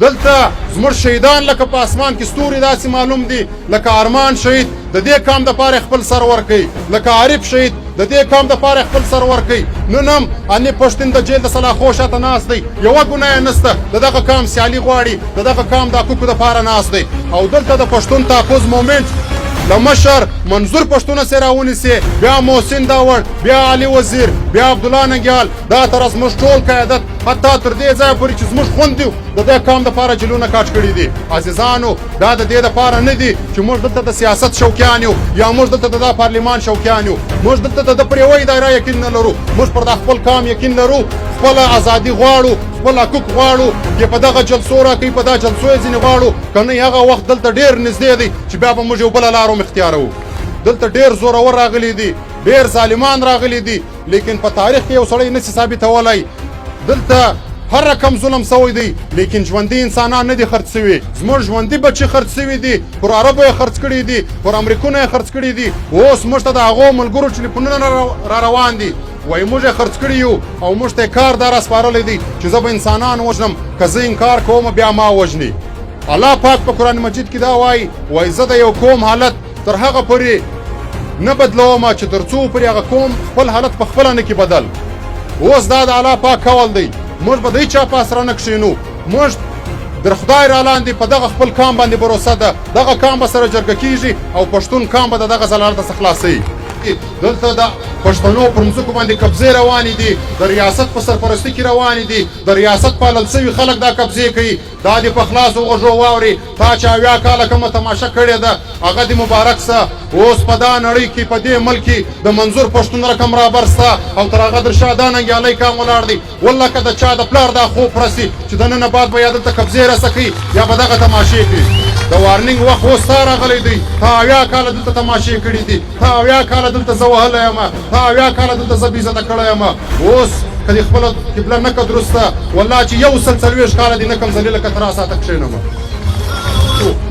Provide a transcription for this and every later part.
دلته زموږ شهیدان لکه په اسمان کې ستوري داسې معلوم دي، لکه ارمان شهید د دې قام دپاره خپل سر ورکوي، لکه عارف شهید د دې قام دپاره خپل سر ورکوي. نن هم اني پښتون د جیل د سلاخو شاته ناست دی، یوه ګناه یې نسته، د دغه قام سیالي غواړي، د دغه قام د حقوقو دپاره ناست دی. او دلته د پښتون تحفظ مومنټ له مشر منظور پښتونه سره راونیسي، بیا محسن داوړ، بیا علي وزیر، بیا عبدالله ننګیال، دا تر زموږ ټول قیادت حتی تر دې ځایه پورې چې زموږ خویندې د دې قام دپاره جلونه کاټ کړي دي. عزیزانو دا د دې دپاره نه دي چې موږ دلته د سیاست شوقیان یو یا موږ دلته د پارلمان شوقیان یو، موږ دلته د پر یوه اداره یقین نه لرو، موږ پر د خپل قام یقین لرو، خپله ازادي غواړو، خپل حقوق غواړو. چې په دغه جلسو راکوي، په دا جلسو یې ځینې غواړو، که نه هغه وخت دلته ډېر نږدې دی چې بیا به موږ یو بله لار هم اختیاروو. دلته ډېر زورور راغلي دي، ډېر ظالمان راغلي دي، لیکن په تاریخ کې یو سړی نشي ثابتولی دلته هر رقم ظلم سوی دی، لیکن ژوندي انسانان نه دي خرڅ سوي. زموږ ژوندي بچي خرڅ سوي دي، پر عربو یې خرڅ کړي دي، پر امریکونه یې خرڅ کړي دي. اوس موږ ته د هغو ملګرو ټلیفونونه را روان دي، وایي موږ یې خرڅ کړي یو او موږ ته یې کار دا راسپارلی دی چې زه به انسانان وژنم، که زه انکار کوم بیا ما وژني. الله پاک په قرآن مجید کې دا وایي، وایي زه د یو قوم حالت تر هغه پورې نه بدلوم چې تر څو پورې هغه قوم خپل حالت په خپله نه کړي بدل. اوس دا د الله پاک قول دی، موږ به د هېچا په اسره نه کښېنو، موږ در خدای را لاندې په دغه خپل قام باندې بروسه ده، دغه قام به سره جرګه کېږي او پښتون قام به د دغه ضلالته څخه خلاصوي. دلته د پښتنو پر مځکو باندې قبضې روانې دي، د ریاست په سرپرستي کې روانې دي، د ریاست پالل سوي خلک دا قبضې کوي. دا دې په خلاصو غوږو واوري، تا چې 80 کاله کومه تماشه کړې ده هغه دې مبارک سه. اوس په دا نړۍ کې په دې ملک کې د منظور پښتون رقم رابر سته او تر هغه در شا دا ننګیالی قام ولاړ دی. والله که د چا د پلار دا خوب رسي چې د ننه بعد به یا دلته قبضې رسه کوي یا به دغه تماشې کوي. د وارننګ وخت اوس تا راغلی دی، تا 80 کاله دلته تماشې کړي دي، تا 80 کاله دلته زه وهلی یم، تا 80 کاله دلته زه بېعزته کړی یم. اوس که دې خپله قبله نه که درسته، والله چې 140 کاله دې نه کم ځلې لکه تر ساعته کښېنم.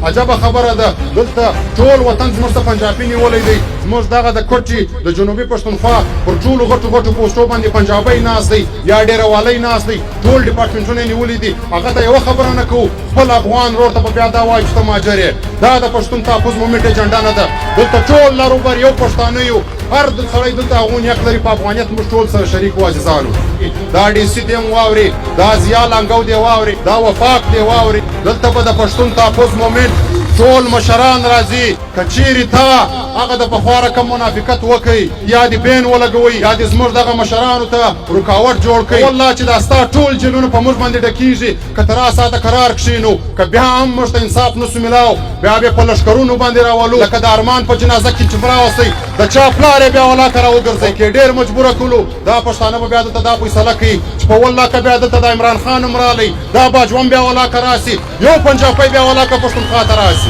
عجبه خبره ده، دلته ټول وطن زموږ ته پنجابي نیولی دی، زموږ دغه د کوټي د جنوبي پښتونخوا پر ټولو غټو غټو پوسټو باندې پنجابی ناست دی یا ډېروالی ناست دی، ټول ډپارټمنټونه یې نیولي دي. هغه ته یوه خبره نه کوو، خپل افغان ورور ته به بیا دا وایي چې ته مهاجر یې. دا د پښتون تحفظ مومنټ اجنډا نه ده، دلته ټول لروبر یو پښتانه یو، هر سړی دلته هغون حق لري په افغانیت موږ ټول سره شریک وو. عزیزانو دا ډي سي دې هم واوري، دا ضیا لانګو دې واوري، دا وفاق دې واوري. دلته به د پښتون تحفظ مومنټ ټول مشران راځي، که چیرې تا هغه د پخوا رقم منافقت وکړي یا دې بین ولګوئ یا دې زموږ دغه مشرانو ته رکاوټ جوړ کړئ، والله چې دا ستا ټول جیلونه په موږ باندې ډکېږي. که تر هغه ساعته قرار کښېنو، که بیا هم موږ ته انصاف نسو میلاو، بیا به په لښکرونو باندې راولو، لکه د ارمان په جنازه کې چې راوستئ د چا پلار یې بیا ولاکه راوګرځئ، کې ډېر مجبوره کړو. دا پښتانه به بیا دلته دا فیصله کوي چې په والله که بیا دلته د عمران خان هم رالی، دا باجوم بیا ولاکه راسي، یو پنجابی بیا ولاکه پښتونخوا ته راسي.